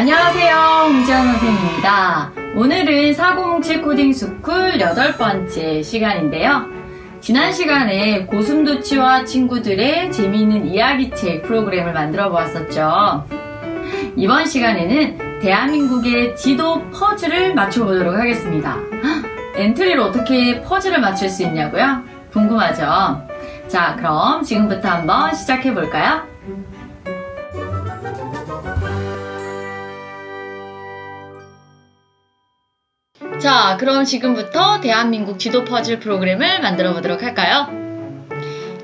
안녕하세요, 홍지연 선생님입니다. 오늘은 4007 코딩 스쿨 8번째 시간인데요. 지난 시간에 고슴도치와 친구들의 재미있는 이야기책 프로그램을 만들어 보았었죠. 이번 시간에는 대한민국의 지도 퍼즐을 맞춰보도록 하겠습니다. 엔트리로 어떻게 퍼즐을 맞출 수 있냐고요? 궁금하죠? 자, 그럼 지금부터 한번 시작해 볼까요? 자, 그럼 지금부터 대한민국 지도 퍼즐 프로그램을 만들어 보도록 할까요?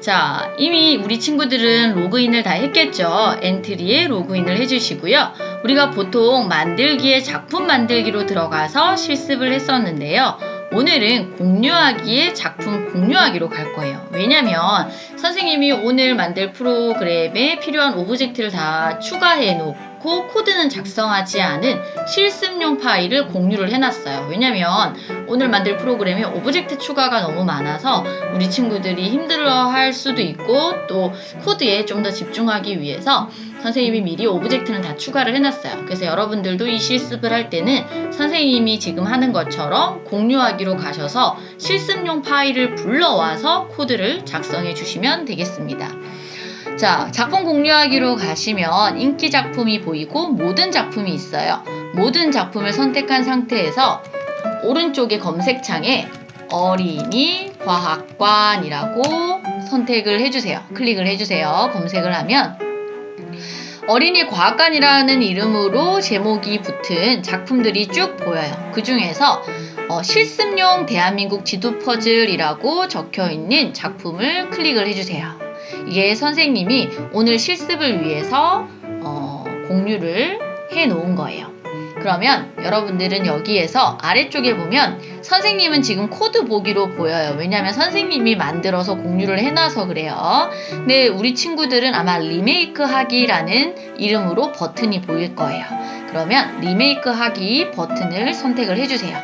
자, 이미 우리 친구들은 로그인을 다 했겠죠. 엔트리에 로그인을 해주시고요. 우리가 보통 만들기에 작품 만들기로 들어가서 실습을 했었는데요. 오늘은 공유하기에 작품 공유하기로 갈 거예요. 왜냐면 선생님이 오늘 만들 프로그램에 필요한 오브젝트를 다 추가해 놓고 코드는 작성하지 않은 실습용 파일을 공유를 해놨어요. 왜냐면 오늘 만들 프로그램에 오브젝트 추가가 너무 많아서 우리 친구들이 힘들어할 수도 있고 또 코드에 좀 더 집중하기 위해서 선생님이 미리 오브젝트는 다 추가를 해놨어요. 그래서 여러분들도 이 실습을 할 때는 선생님이 지금 하는 것처럼 공유하기로 가셔서 실습용 파일을 불러와서 코드를 작성해 주시면 되겠습니다. 자, 작품 공유하기로 가시면 인기 작품이 보이고 모든 작품이 있어요. 모든 작품을 선택한 상태에서 오른쪽에 검색창에 어린이 과학관이라고 선택을 해주세요. 클릭을 해주세요. 검색을 하면 어린이 과학관이라는 이름으로 제목이 붙은 작품들이 쭉 보여요. 그 중에서 실습용 대한민국 지도 퍼즐이라고 적혀있는 작품을 클릭을 해주세요. 이게 선생님이 오늘 실습을 위해서 공유를 해 놓은 거예요. 그러면 여러분들은 여기에서 아래쪽에 보면 선생님은 지금 코드 보기로 보여요. 왜냐하면 선생님이 만들어서 공유를 해놔서 그래요. 근데 우리 친구들은 아마 리메이크 하기라는 이름으로 버튼이 보일 거예요. 그러면 리메이크 하기 버튼을 선택을 해주세요.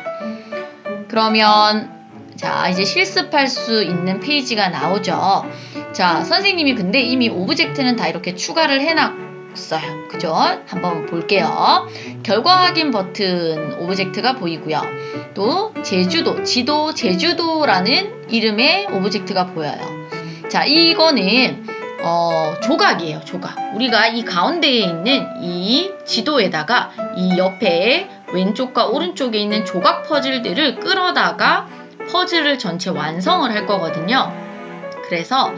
그러면 자, 이제 실습할 수 있는 페이지가 나오죠. 자, 선생님이 근데 이미 오브젝트는 다 이렇게 추가를 해놨어요. 그죠? 한번 볼게요. 결과 확인 버튼 오브젝트가 보이고요. 또 제주도, 지도 제주도라는 이름의 오브젝트가 보여요. 자, 이거는 조각이에요. 조각. 우리가 이 가운데에 있는 이 지도에다가 이 옆에 왼쪽과 오른쪽에 있는 조각 퍼즐들을 끌어다가 퍼즐을 전체 완성을 할 거거든요. 그래서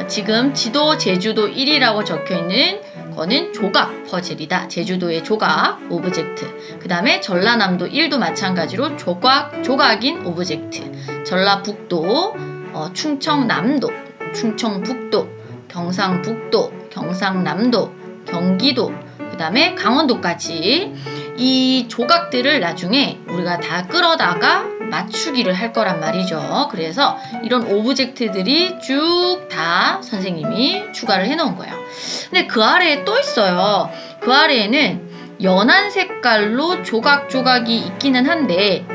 지금 지도 제주도 1이라고 적혀있는 거는 조각 퍼즐이다. 제주도의 조각 오브젝트. 그 다음에 전라남도 1도 마찬가지로 조각인 오브젝트. 전라북도, 충청남도, 충청북도, 경상북도, 경상남도, 경기도, 그 다음에 강원도까지 이 조각들을 나중에 우리가 다 끌어다가 맞추기를 할 거란 말이죠. 그래서 이런 오브젝트들이 쭉 다 선생님이 추가를 해놓은 거예요. 근데 그 아래에 또 있어요. 그 아래에는 연한 색깔로 조각조각이 있기는 한데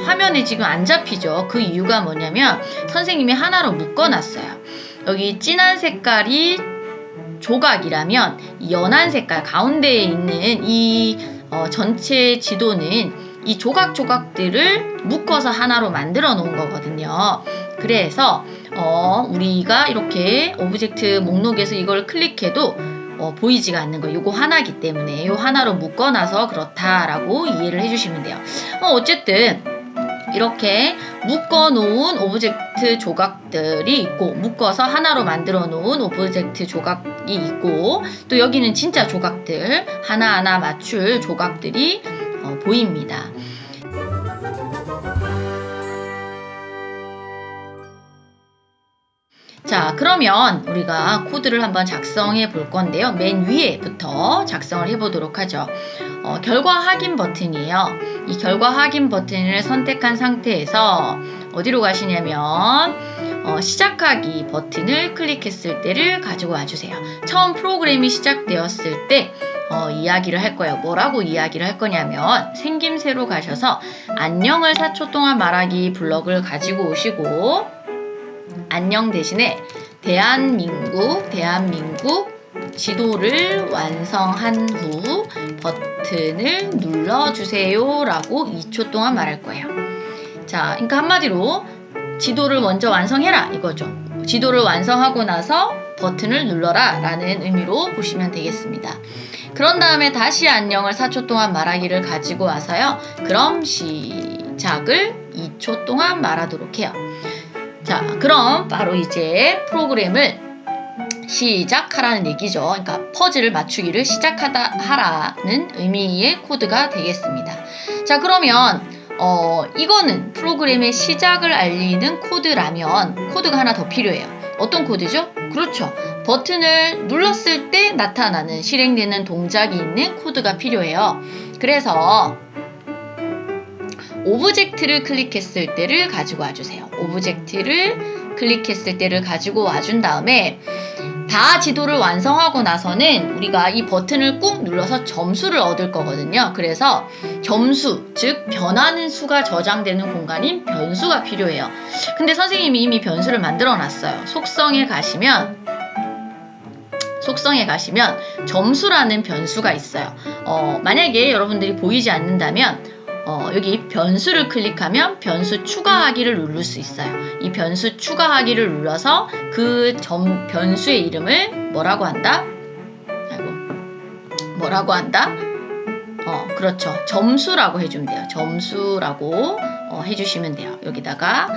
화면에 지금 안 잡히죠. 그 이유가 뭐냐면 선생님이 하나로 묶어놨어요. 여기 진한 색깔이 조각이라면 연한 색깔 가운데에 있는 이 전체 지도는 이 조각들을 묶어서 하나로 만들어 놓은 거거든요. 그래서 우리가 이렇게 오브젝트 목록에서 이걸 클릭해도 보이지가 않는 거예요. 이거 하나기 때문에 이 하나로 묶어놔서 그렇다라고 이해를 해주시면 돼요. 어쨌든 이렇게 묶어놓은 오브젝트 조각들이 있고 묶어서 하나로 만들어 놓은 오브젝트 조각이 있고 또 여기는 진짜 조각들 하나하나 맞출 조각들이 보입니다. 자, 그러면 우리가 코드를 한번 작성해 볼 건데요. 맨 위에부터 작성을 해 보도록 하죠. 결과 확인 버튼이에요. 이 결과 확인 버튼을 선택한 상태에서 어디로 가시냐면 시작하기 버튼을 클릭했을 때를 가지고 와주세요. 처음 프로그램이 시작되었을 때 이야기를 할 거예요. 뭐라고 이야기를 할 거냐면 생김새로 가셔서 안녕을 4초 동안 말하기 블럭을 가지고 오시고 안녕 대신에 대한민국 지도를 완성한 후 버튼을 눌러주세요 라고 2초 동안 말할 거예요. 자, 그러니까 한마디로 지도를 먼저 완성해라 이거죠. 지도를 완성하고 나서 버튼을 눌러라 라는 의미로 보시면 되겠습니다. 그런 다음에 다시 안녕을 4초 동안 말하기를 가지고 와서요. 그럼 시작을 2초 동안 말하도록 해요. 자, 그럼 바로 이제 프로그램을 시작하라는 얘기죠. 그러니까 퍼즐을 맞추기를 하라는 의미의 코드가 되겠습니다. 자, 그러면 이거는 프로그램의 시작을 알리는 코드라면 코드가 하나 더 필요해요. 어떤 코드죠? 그렇죠. 버튼을 눌렀을 때 나타나는 실행되는 동작이 있는 코드가 필요해요. 그래서 오브젝트를 클릭했을 때를 가지고 와주세요. 오브젝트를 클릭했을 때를 가지고 와준 다음에 다 지도를 완성하고 나서는 우리가 이 버튼을 꾹 눌러서 점수를 얻을 거거든요. 그래서 점수, 즉 변하는 수가 저장되는 공간인 변수가 필요해요. 근데 선생님이 이미 변수를 만들어 놨어요. 속성에 가시면 점수라는 변수가 있어요. 만약에 여러분들이 보이지 않는다면 여기 변수를 클릭하면 변수 추가하기를 누를 수 있어요. 이 변수 추가하기를 눌러서 그 변수의 이름을 뭐라고 한다? 그렇죠. 점수라고 해주면 돼요. 점수라고 해주시면 돼요. 여기다가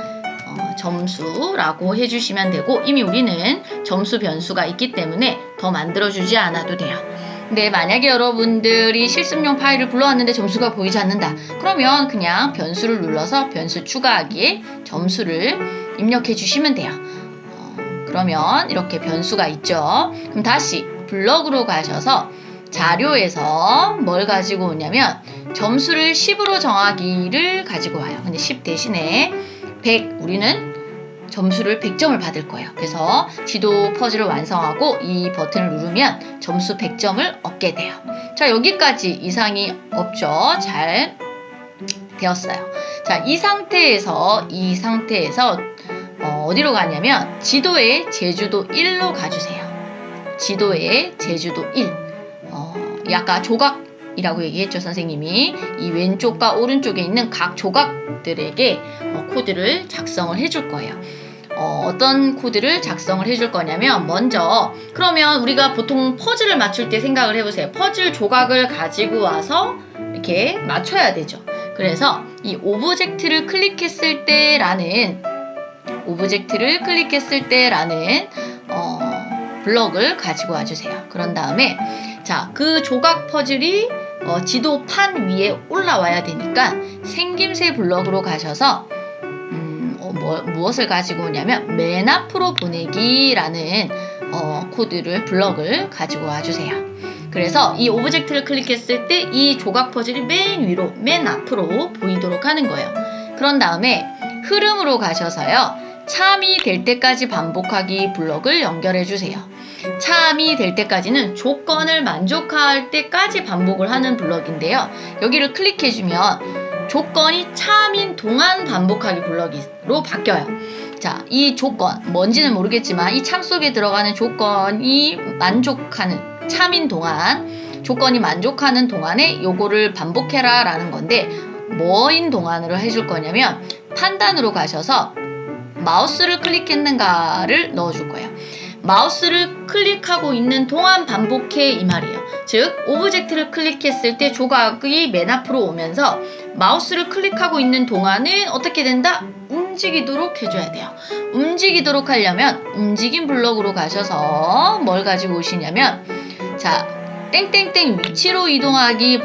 점수라고 해주시면 되고 이미 우리는 점수 변수가 있기 때문에 더 만들어주지 않아도 돼요. 근데 만약에 여러분들이 실습용 파일을 불러왔는데 점수가 보이지 않는다. 그러면 그냥 변수를 눌러서 변수 추가하기에 점수를 입력해 주시면 돼요. 그러면 이렇게 변수가 있죠. 그럼 다시 블럭으로 가셔서 자료에서 뭘 가지고 오냐면 점수를 10으로 정하기를 가지고 와요. 근데 10 대신에 100 우리는 점수를 100점을 받을 거예요. 그래서 지도 퍼즐을 완성하고 이 버튼을 누르면 점수 100점을 얻게 돼요. 자, 여기까지 이상이 없죠. 잘 되었어요. 자, 이 상태에서 어디로 가냐면 지도의 제주도 1로 가주세요. 지도의 제주도 1. 아까 조각이라고 얘기했죠, 선생님이. 이 왼쪽과 오른쪽에 있는 각 조각들에게 코드를 작성을 해줄 거예요. 어떤 코드를 작성을 해줄 거냐면 먼저 그러면 우리가 보통 퍼즐을 맞출 때 생각을 해보세요. 퍼즐 조각을 가지고 와서 이렇게 맞춰야 되죠. 그래서 이 오브젝트를 클릭했을 때라는 블럭을 가지고 와주세요. 그런 다음에 자, 그 조각 퍼즐이 지도판 위에 올라와야 되니까 생김새 블럭으로 가셔서 무엇을 가지고 오냐면 맨 앞으로 보내기라는 블럭을 가지고 와주세요. 그래서 이 오브젝트를 클릭했을 때 이 조각 퍼즐이 맨 앞으로 보이도록 하는 거예요. 그런 다음에 흐름으로 가셔서요. 참이 될 때까지 반복하기 블럭을 연결해 주세요. 참이 될 때까지는 조건을 만족할 때까지 반복을 하는 블럭인데요. 여기를 클릭해주면 조건이 참인 동안 반복하기 블럭으로 바뀌어요. 자, 이 조건, 뭔지는 모르겠지만 이 참 속에 들어가는 조건이 조건이 만족하는 동안에 요거를 반복해라 라는 건데 뭐인 동안으로 해줄 거냐면 판단으로 가셔서 마우스를 클릭했는가를 넣어줄 거예요. 마우스를 클릭하고 있는 동안 반복해 이 말이에요. 즉 오브젝트를 클릭했을 때 조각이 맨 앞으로 오면서 마우스를 클릭하고 있는 동안은 어떻게 된다? 움직이도록 해줘야 돼요. 움직이도록 하려면 움직임 블럭으로 가셔서 뭘 가지고 오시냐면 자, 땡땡땡 위치로 이동하기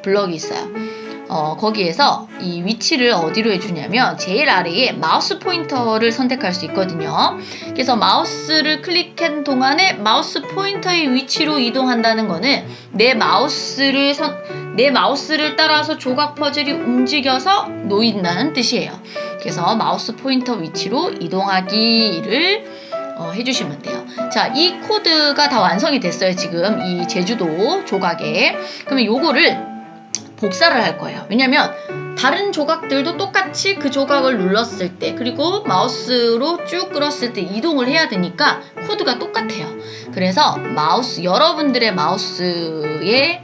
블럭이 있어요. 거기에서 이 위치를 어디로 해주냐면 제일 아래에 마우스 포인터를 선택할 수 있거든요. 그래서 마우스를 클릭한 동안에 마우스 포인터의 위치로 이동한다는 거는 내 마우스를 따라서 조각 퍼즐이 움직여서 놓인다는 뜻이에요. 그래서 마우스 포인터 위치로 이동하기를 해주시면 돼요. 자, 이 코드가 다 완성이 됐어요. 지금 이 제주도 조각에. 그러면 요거를 복사를 할 거예요. 왜냐면 다른 조각들도 똑같이 그 조각을 눌렀을 때 그리고 마우스로 쭉 끌었을 때 이동을 해야 되니까 코드가 똑같아요. 그래서 여러분들의 마우스에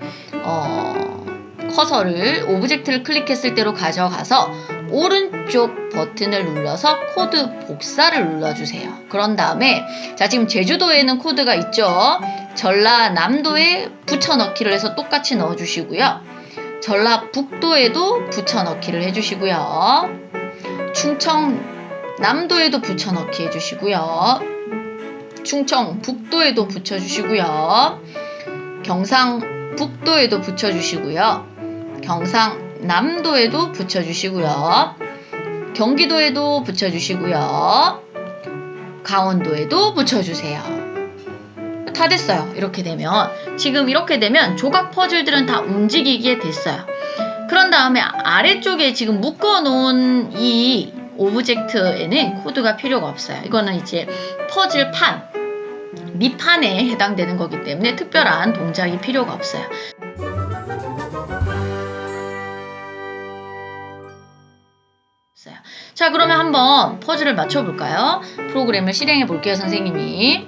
커서를 오브젝트를 클릭했을 때로 가져가서 오른쪽 버튼을 눌러서 코드 복사를 눌러주세요. 그런 다음에 자, 지금 제주도에는 코드가 있죠. 전라남도에 붙여넣기를 해서 똑같이 넣어주시고요. 전라북도에도 붙여넣기를 해주시고요. 충청남도에도 붙여넣기 해주시고요. 충청북도에도 붙여주시고요. 경상북도에도 붙여주시고요. 경상남도에도 붙여주시고요. 경기도에도 붙여주시고요. 강원도에도 붙여주세요. 다 됐어요. 이렇게 되면 지금 이렇게 되면 조각 퍼즐들은 다 움직이게 됐어요. 그런 다음에 아래쪽에 지금 묶어놓은 이 오브젝트에는 코드가 필요가 없어요. 이거는 이제 퍼즐 판 밑판에 해당되는 거기 때문에 특별한 동작이 필요가 없어요. 자, 그러면 한번 퍼즐을 맞춰볼까요? 프로그램을 실행해 볼게요, 선생님이.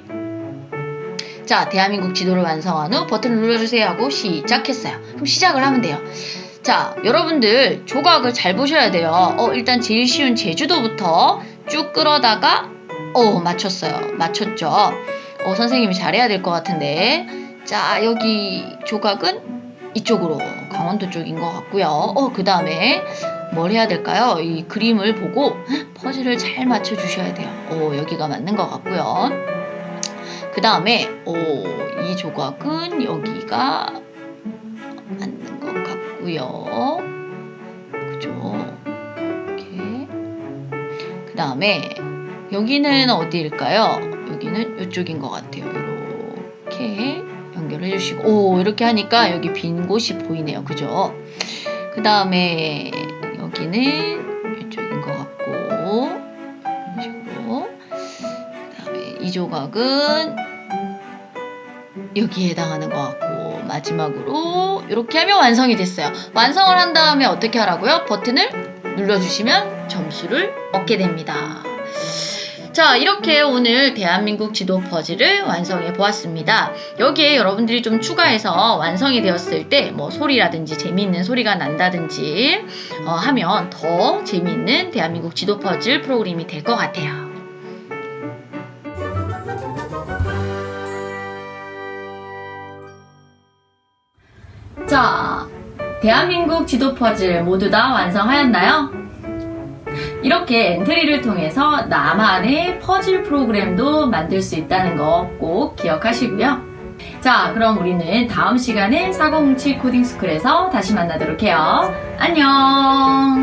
자, 대한민국 지도를 완성한 후 버튼을 눌러주세요 하고 시작했어요. 그럼 시작을 하면 돼요. 자, 여러분들 조각을 잘 보셔야 돼요. 일단 제일 쉬운 제주도부터 쭉 끌어다가 맞췄어요. 맞췄죠? 선생님이 잘해야 될 것 같은데. 자, 여기 조각은 이쪽으로 강원도 쪽인 것 같고요. 그 다음에 뭘 해야 될까요? 이 그림을 보고 퍼즐을 잘 맞춰주셔야 돼요. 여기가 맞는 것 같고요. 그 다음에 이 조각은 여기가 맞는 것 같고요. 그죠? 이렇게. 그 다음에 여기는 어디일까요? 여기는 이쪽인 것 같아요. 이렇게 연결해 주시고 이렇게 하니까 여기 빈 곳이 보이네요. 그죠? 그 다음에 여기는 이쪽인 것 같고 이런 식으로. 그 다음에 이 조각은 여기에 해당하는 것 같고 마지막으로 이렇게 하면 완성이 됐어요. 완성을 한 다음에 어떻게 하라고요? 버튼을 눌러주시면 점수를 얻게 됩니다. 자, 이렇게 오늘 대한민국 지도 퍼즐을 완성해 보았습니다. 여기에 여러분들이 좀 추가해서 완성이 되었을 때 뭐 소리라든지 재미있는 소리가 난다든지 하면 더 재미있는 대한민국 지도 퍼즐 프로그램이 될 것 같아요. 자, 대한민국 지도 퍼즐 모두 다 완성하였나요? 이렇게 엔트리를 통해서 나만의 퍼즐 프로그램도 만들 수 있다는 거 꼭 기억하시고요. 자, 그럼 우리는 다음 시간에 4007 코딩 스쿨에서 다시 만나도록 해요. 안녕!